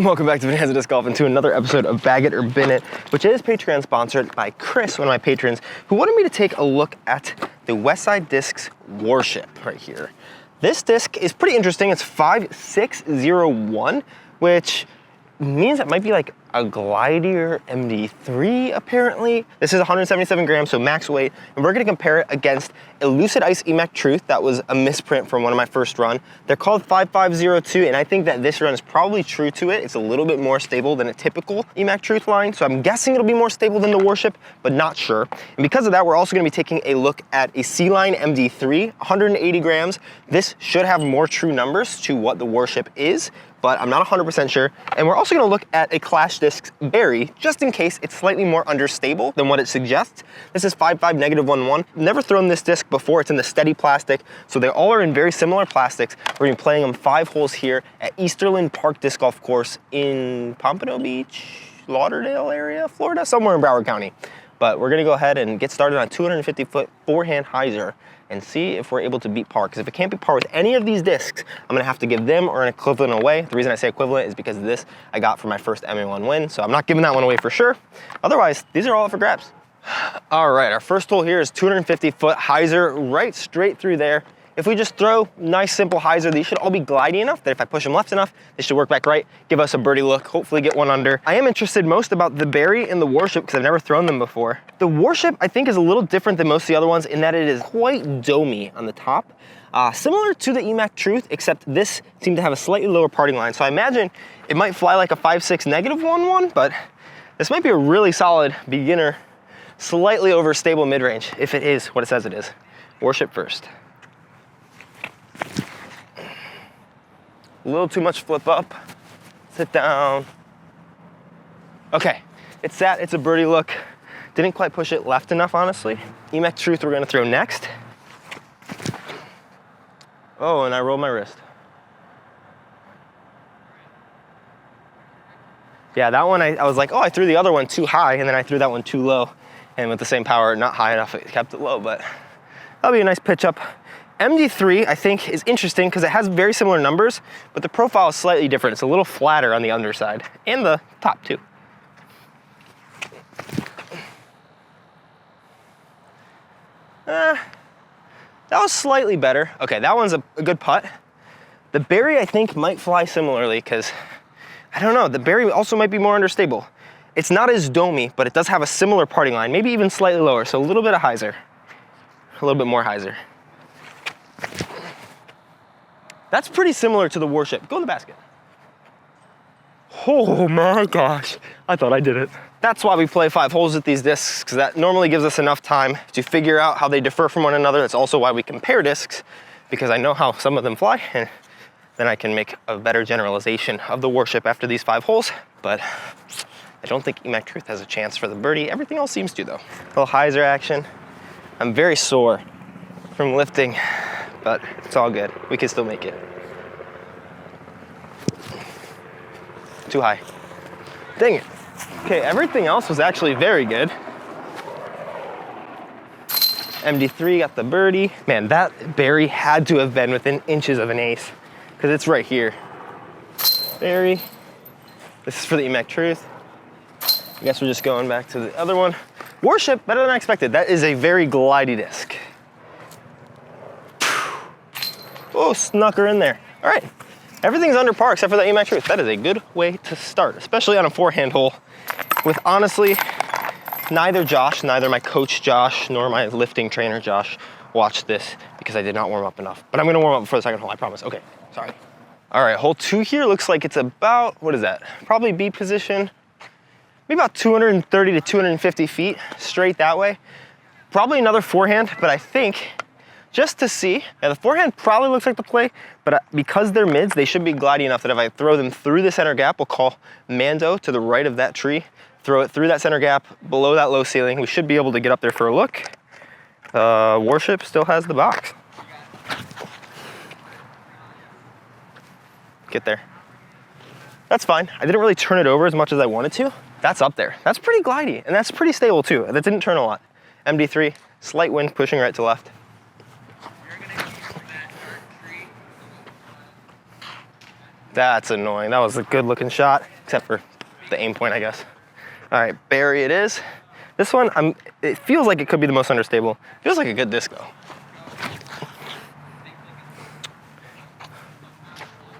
Welcome back to Bonanza Disc Golf and to another episode of Bag It or Bin It, which is Patreon sponsored by Chris, one of my patrons, who wanted me to take a look at the Westside Discs Warship right here. This disc is pretty interesting. It's 5601, which means it might be like a GLIDIER MD3 apparently. This is 177 grams, so max weight, and we're gonna compare it against a Lucid Ice EMAC Truth. That was a misprint from one of my first run. They're called 5502, and I think that this run is probably true to it. It's a little bit more stable than a typical EMAC Truth line, so I'm guessing it'll be more stable than the Warship, but not sure. And because of that, we're also gonna be taking a look at a C-Line MD3, 180 grams. This should have more true numbers to what the Warship is, but I'm not 100% sure. And we're also gonna look at a Clash Discs Berry, just in case it's slightly more understable than what it suggests. This is 55-1-1. Never thrown this disc before. It's in the steady plastic, so they all are in very similar plastics. We're gonna be playing them 5 holes here at Easterland Park Disc Golf Course in Pompano Beach, Lauderdale area, Florida, somewhere in Broward County. But we're gonna go ahead and get started on 250-foot forehand hyzer and see if we're able to beat par. Because if it can't beat par with any of these discs, I'm gonna have to give them or an equivalent away. The reason I say equivalent is because this I got for my first MA1 win, so I'm not giving that one away for sure. Otherwise, these are all up for grabs. All right, our first hole here is 250-foot hyzer right straight through there. If we just throw nice simple hyzer, these should all be glidey enough that if I push them left enough, they should work back right, give us a birdie look, hopefully get one under. I am interested most about the Berry and the Warship because I've never thrown them before. The Warship I think is a little different than most of the other ones in that it is quite domey on the top. Similar to the EMAC Truth, except this seemed to have a slightly lower parting line. So I imagine it might fly like a 5.6 -1-1, but this might be a really solid beginner, slightly overstable mid-range if it is what it says it is. Warship first. A little too much flip up, sit down. Okay, it's sat, it's a birdie look. Didn't quite push it left enough, honestly. EMAC Truth we're gonna throw next. Oh, and I rolled my wrist. Yeah, that one I was like, oh, I threw the other one too high, and then I threw that one too low. And with the same power, not high enough, it kept it low, but that'll be a nice pitch up. MD3, I think, is interesting because it has very similar numbers, but the profile is slightly different. It's a little flatter on the underside, and the top too. That was slightly better. Okay, that one's a good putt. The Berry, I think, might fly similarly because, I don't know, the Berry also might be more understable. It's not as domey, but it does have a similar parting line, maybe even slightly lower, so a little bit of hyzer. A little bit more hyzer. That's pretty similar to the Warship. Go in the basket. Oh my gosh, I thought I did it. That's why we play 5 holes with these discs, because that normally gives us enough time to figure out how they differ from one another. That's also why we compare discs, because I know how some of them fly, and then I can make a better generalization of the Warship after these 5 holes. But I don't think EMAC Truth has a chance for the birdie. Everything else seems to, though. A little hyzer action. I'm very sore from lifting, but it's all good. We can still make it. Too high. Dang it. Okay, everything else was actually very good. MD3 got the birdie. Man, that Berry had to have been within inches of an ace because it's right here. Berry. This is for the EMAC Truth. I guess we're just going back to the other one. Warship, better than I expected. That is a very glidey disc. Oh, snuck her in there. All right, everything's under par except for the EMAC Truth. That is a good way to start, especially on a forehand hole with honestly, neither my coach Josh, nor my lifting trainer Josh watched this because I did not warm up enough. But I'm gonna warm up before the second hole, I promise. Okay, sorry. All right, hole 2 here looks like it's about, what is that? Probably B position, maybe about 230 to 250 feet straight that way. Probably another forehand, but I think, just to see, yeah, the forehand probably looks like the play, but because they're mids, they should be glidey enough that if I throw them through the center gap, we'll call Mando to the right of that tree, throw it through that center gap, below that low ceiling, we should be able to get up there for a look. Warship still has the box. Get there. That's fine. I didn't really turn it over as much as I wanted to. That's up there. That's pretty glidey, and that's pretty stable too. That didn't turn a lot. MD3, slight wind pushing right to left. That's annoying. That was a good looking shot, except for the aim point, I guess. All right, Barry it is. This one, it feels like it could be the most understable. Feels like a good disc though.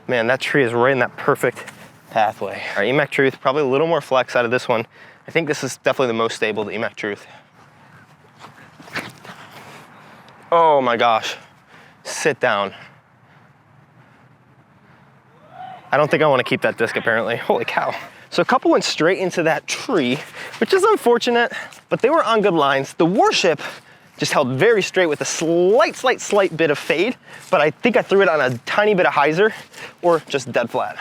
Man, that tree is right in that perfect pathway. All right, EMAC Truth, probably a little more flex out of this one. I think this is definitely the most stable, the EMAC Truth. Oh my gosh, sit down. I don't think I want to keep that disc apparently. Holy cow. So a couple went straight into that tree, which is unfortunate, but they were on good lines. The Warship just held very straight with a slight bit of fade, but I think I threw it on a tiny bit of hyzer or just dead flat.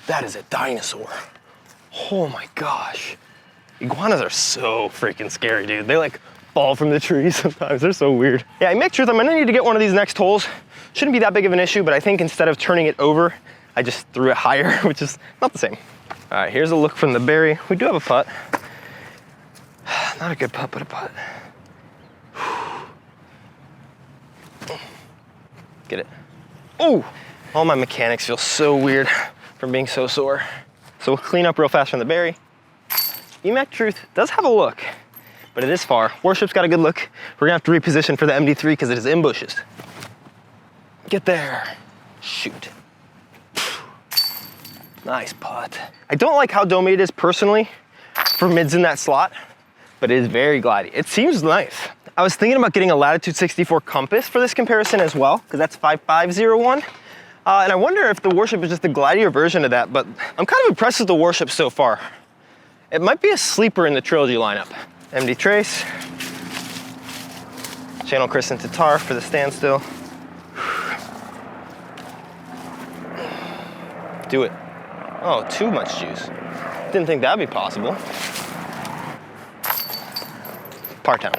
That is a dinosaur. Oh my gosh. Iguanas are so freaking scary, dude. They like fall from the trees sometimes. They're so weird. Yeah, I make sure I'm gonna need to get one of these next holes. Shouldn't be that big of an issue, but I think instead of turning it over, I just threw it higher, which is not the same. All right, here's a look from the Barry. We do have a putt. Not a good putt, but a putt. Get it. Oh, all my mechanics feel so weird from being so sore. So we'll clean up real fast from the Barry. EMAC Truth does have a look, but it is far. Warship's got a good look. We're gonna have to reposition for the MD3 because it is in bushes. Get there. Shoot. Nice putt. I don't like how domed it is personally for mids in that slot, but it is very glidey. It seems nice. I was thinking about getting a Latitude 64 compass for this comparison as well, because that's 5501. And I wonder if the Warship is just a glidier version of that, but I'm kind of impressed with the Warship so far. It might be a sleeper in the Trilogy lineup. MD Trace. Channel Kristen Tatar for the standstill. Do it. Oh, too much juice. Didn't think that'd be possible. Par town.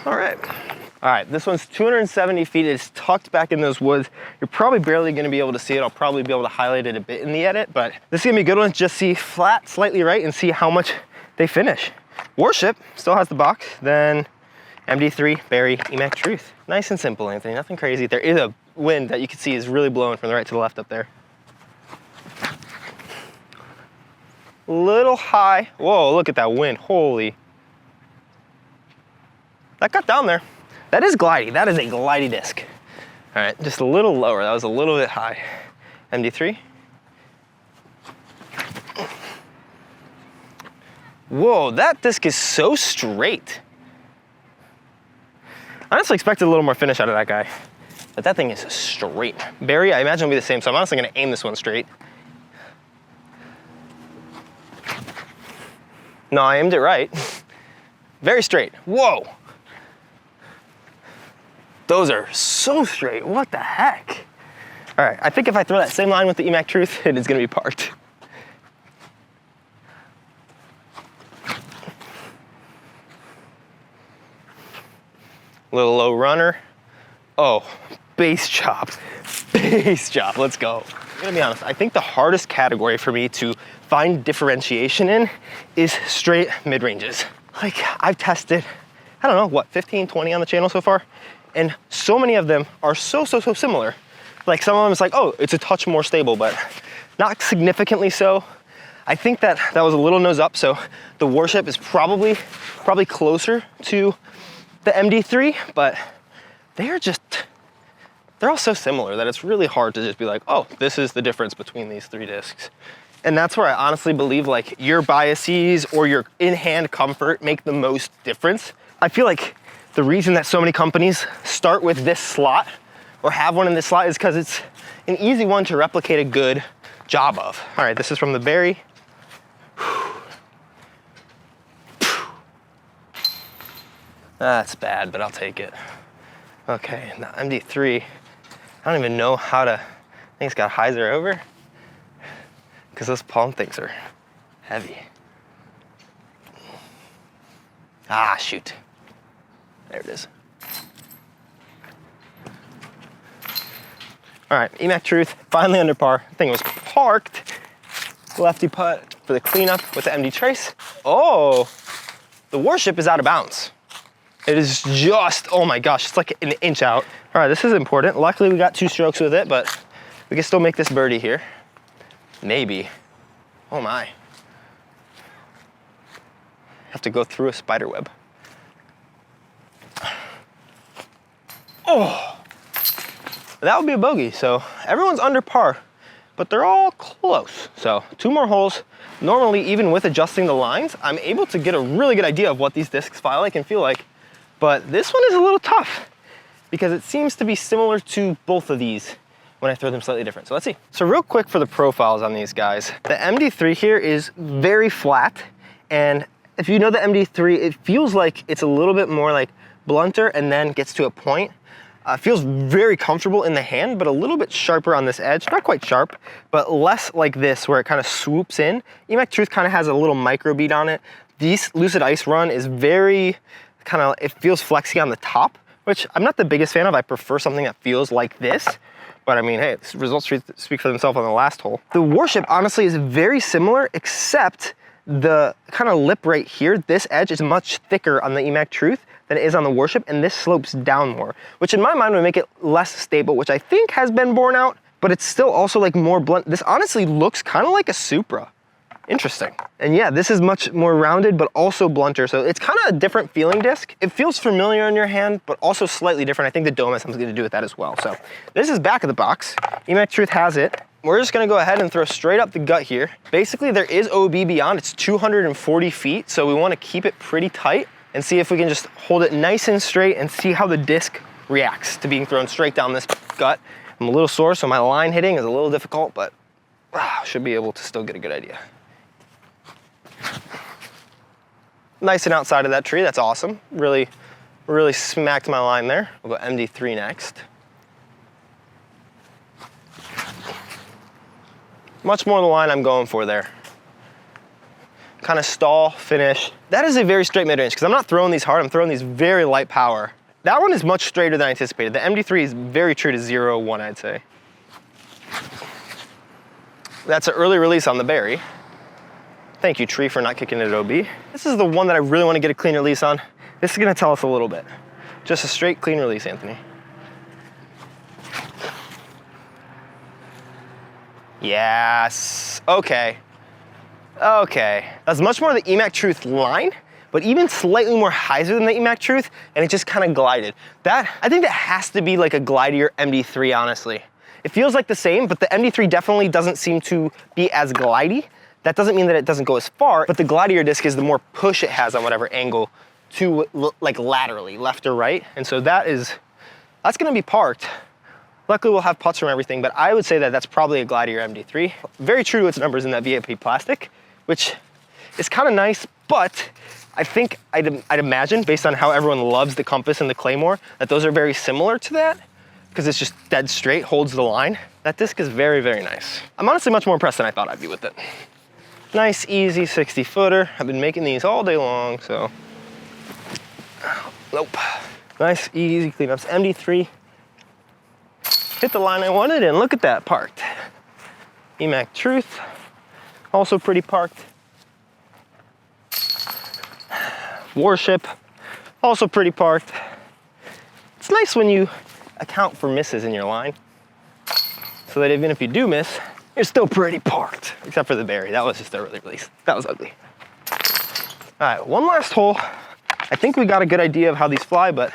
All right, this one's 270 feet. It's tucked back in those woods. You're probably barely gonna be able to see it. I'll probably be able to highlight it a bit in the edit, but this is gonna be a good one. Just see flat, slightly right, and see how much they finish. Warship still has the box, then MD3, Barry, EMAC Truth. Nice and simple, Anthony, nothing crazy. There is a wind that you can see is really blowing from the right to the left up there. Little high. Whoa, look at that wind, holy. That got down there. That is glidey, that is a glidey disc. All right, just a little lower, that was a little bit high. MD3. Whoa, that disc is so straight. I honestly expected a little more finish out of that guy, but that thing is straight. Barry, I imagine will be the same, so I'm honestly gonna aim this one straight. No, I aimed it right. Very straight. Whoa. Those are so straight. What the heck? All right, I think if I throw that same line with the EMAC Truth, it is gonna be parked. Little low runner. Oh, base chop. Base chop, let's go. I'm gonna be honest, I think the hardest category for me to find differentiation in is straight mid-ranges. Like I've tested, I don't know, what, 15, 20 on the channel so far? And so many of them are so similar. Like some of them it's like, oh, it's a touch more stable, but not significantly so. I think that was a little nose up, so the Warship is probably closer to the MD3, but they're all so similar that it's really hard to just be like, oh, this is the difference between these three discs. And that's where I honestly believe like your biases or your in-hand comfort make the most difference. I feel like the reason that so many companies start with this slot or have one in this slot is because it's an easy one to replicate a good job of. All right, this is from the Barry. That's bad, but I'll take it. Okay, the MD3, I don't even know how to, I think it's got hyzer over because those palm things are heavy. Ah, shoot. There it is. All right, EMAC Truth, finally under par. The thing was parked. Lefty putt for the cleanup with the MD Trace. Oh, the Warship is out of bounds. It is just, oh my gosh, it's like 1 inch out. All right, this is important. Luckily we got 2 strokes with it, but we can still make this birdie here. Maybe. Oh my. Have to go through a spider web. Oh, that would be a bogey. So everyone's under par, but they're all close. So 2 more holes. Normally, even with adjusting the lines, I'm able to get a really good idea of what these discs fly like and feel like. But this one is a little tough because it seems to be similar to both of these when I throw them slightly different. So let's see. So real quick for the profiles on these guys. The MD3 here is very flat. And if you know the MD3, it feels like it's a little bit more like blunter and then gets to a point. Feels very comfortable in the hand, but a little bit sharper on this edge. Not quite sharp, but less like this where it kind of swoops in. EMAC Truth kind of has a little micro bead on it. This Lucid Ice Run is very kind of, it feels flexy on the top, which I'm not the biggest fan of. I prefer something that feels like this. But I mean, hey, the results speak for themselves on the last hole. The Warship honestly is very similar, except the kind of lip right here, this edge is much thicker on the EMAC Truth than it is on the Warship, and this slopes down more, which in my mind would make it less stable, which I think has been borne out, but it's still also like more blunt. This honestly looks kind of like a Supra. Interesting. And yeah, this is much more rounded, but also blunter. So it's kind of a different feeling disc. It feels familiar in your hand, but also slightly different. I think the dome has something to do with that as well. So this is back of the box. EMAC Truth has it. We're just gonna go ahead and throw straight up the gut here. Basically, there is OB beyond. It's 240 feet, so we wanna keep it pretty tight and see if we can just hold it nice and straight and see how the disc reacts to being thrown straight down this gut. I'm a little sore, so my line hitting is a little difficult, but should be able to still get a good idea. Nice and outside of that tree, that's awesome. Really smacked my line there. We'll go MD3 next. Much more the line I'm going for there. Kind of stall, finish. That is a very straight mid-range because I'm not throwing these hard, I'm throwing these very light power. That one is much straighter than I anticipated. The MD3 is very true to 0-1, I'd say. That's an early release on the berry. Thank you, tree, for not kicking it at OB. This is the one that I really want to get a clean release on. This is gonna tell us a little bit. Just a straight clean release, Anthony. Yes, okay. Okay, that's much more the EMAC Truth line, but even slightly more hyzer than the EMAC Truth, and it just kind of glided. That, I think that has to be like a GLIDIER MD3, honestly. It feels like the same, but the MD3 definitely doesn't seem to be as glidey. That doesn't mean that it doesn't go as far, but the GLIDIER disc is the more push it has on whatever angle to like laterally, left or right. And so that's gonna be parked. Luckily we'll have putts from everything, but I would say that that's probably a GLIDIER MD3. Very true to its numbers in that VIP plastic, which is kind of nice, but I think I'd imagine, based on how everyone loves the Compass and the Claymore, that those are very similar to that, because it's just dead straight, holds the line. That disc is very, very nice. I'm honestly much more impressed than I thought I'd be with it. Nice, easy 60-footer. I've been making these all day long, so. Nope. Nice, easy cleanups. MD3. Hit the line I wanted, and look at that, parked. EMAC Truth. Also pretty parked. Warship, also pretty parked. It's nice when you account for misses in your line, so that even if you do miss, you're still pretty parked, except for the berry. That was just a early release. That was ugly. All right, one last hole. I think we got a good idea of how these fly, but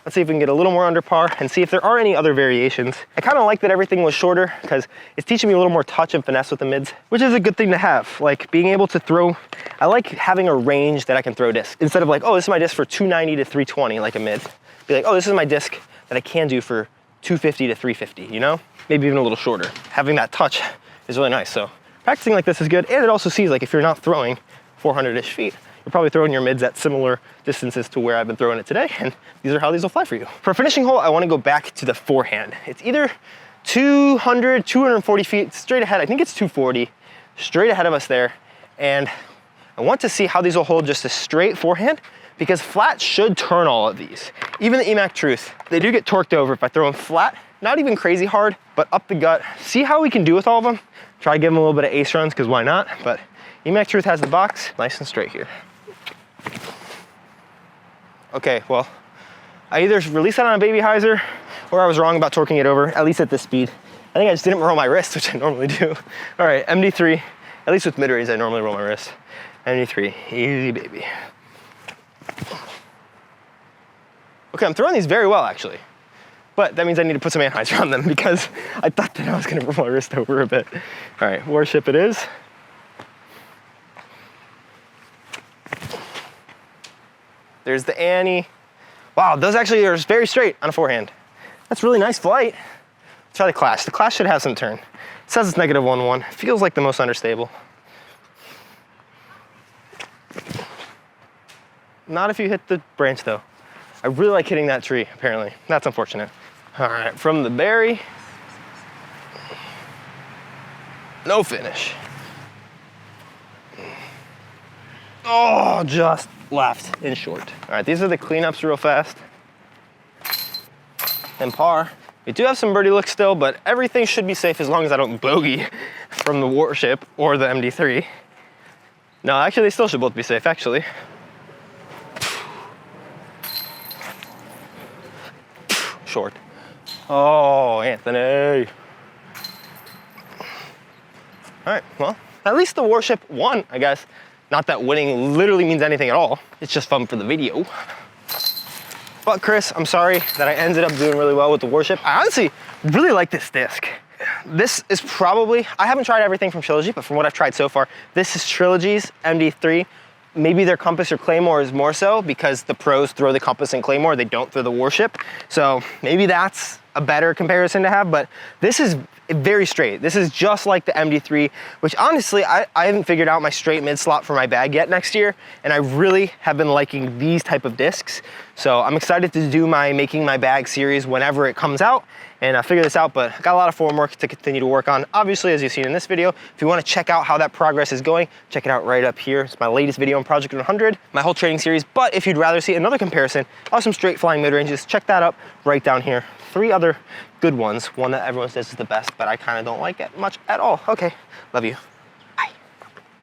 let's see if we can get a little more under par and see if there are any other variations. I kind of like that everything was shorter because it's teaching me a little more touch and finesse with the mids, which is a good thing to have. Like being able to throw, I like having a range that I can throw discs. Instead of like, oh, this is my disc for 290 to 320, like a mid. Be like, oh, this is my disc that I can do for 250 to 350, you know? Maybe even a little shorter. Having that touch is really nice. So practicing like this is good. And it also sees like if you're not throwing 400-ish feet, you're probably throwing your mids at similar distances to where I've been throwing it today, and these are how these will fly for you. For a finishing hole, I want to go back to the forehand. It's either 200, 240 feet straight ahead. I think it's 240, straight ahead of us there. And I want to see how these will hold just a straight forehand, because flat should turn all of these. Even the EMAC Truth, they do get torqued over if I throw them flat, not even crazy hard, but up the gut. See how we can do with all of them. Try to give them a little bit of ace runs, because why not? But EMAC Truth has the box nice and straight here. Okay, well, I either released that on a baby hyzer or I was wrong about torquing it over, at least at this speed. I think I just didn't roll my wrist, which I normally do. All right, MD3, at least with mid-range, I normally roll my wrist. MD3, easy baby. Okay, I'm throwing these very well actually, but that means I need to put some anhyzer on them because I thought that I was gonna roll my wrist over a bit. All right, Warship it is. There's the Annie. Wow, those actually are very straight on a forehand. That's really nice flight. Let's try the Clash. The Clash should have some turn. It says it's -1-1. Feels like the most understable. Not if you hit the branch though. I really like hitting that tree, apparently. That's unfortunate. All right, from the berry. No finish. Oh, just left and short. All right, these are the cleanups real fast. And par. We do have some birdie looks still, but everything should be safe as long as I don't bogey from the Warship or the MD3. No, actually, they still should both be safe, actually. Short. Oh, Anthony. All right, well, at least the Warship won, I guess. Not that winning literally means anything at all. It's just fun for the video. But Chris, I'm sorry that I ended up doing really well with the Warship. I honestly really like this disc. This is probably, I haven't tried everything from Trilogy, but from what I've tried so far, this is Trilogy's MD3. Maybe their Compass or Claymore is more so because the pros throw the Compass and Claymore, they don't throw the Warship. So maybe that's a better comparison to have, but this is very straight. This is just like the MD3, which honestly, I haven't figured out my straight mid slot for my bag yet next year, and I really have been liking these type of discs. So I'm excited to do my Making My Bag series whenever it comes out and figure this out, but I got a lot of form work to continue to work on. Obviously, as you've seen in this video, if you wanna check out how that progress is going, check it out right up here. It's my latest video on Project 100, my whole training series, but if you'd rather see another comparison of some straight flying mid-ranges, check that up right down here. 3 other good ones. One that everyone says is the best, but I kind of don't like it much at all. Okay, love you.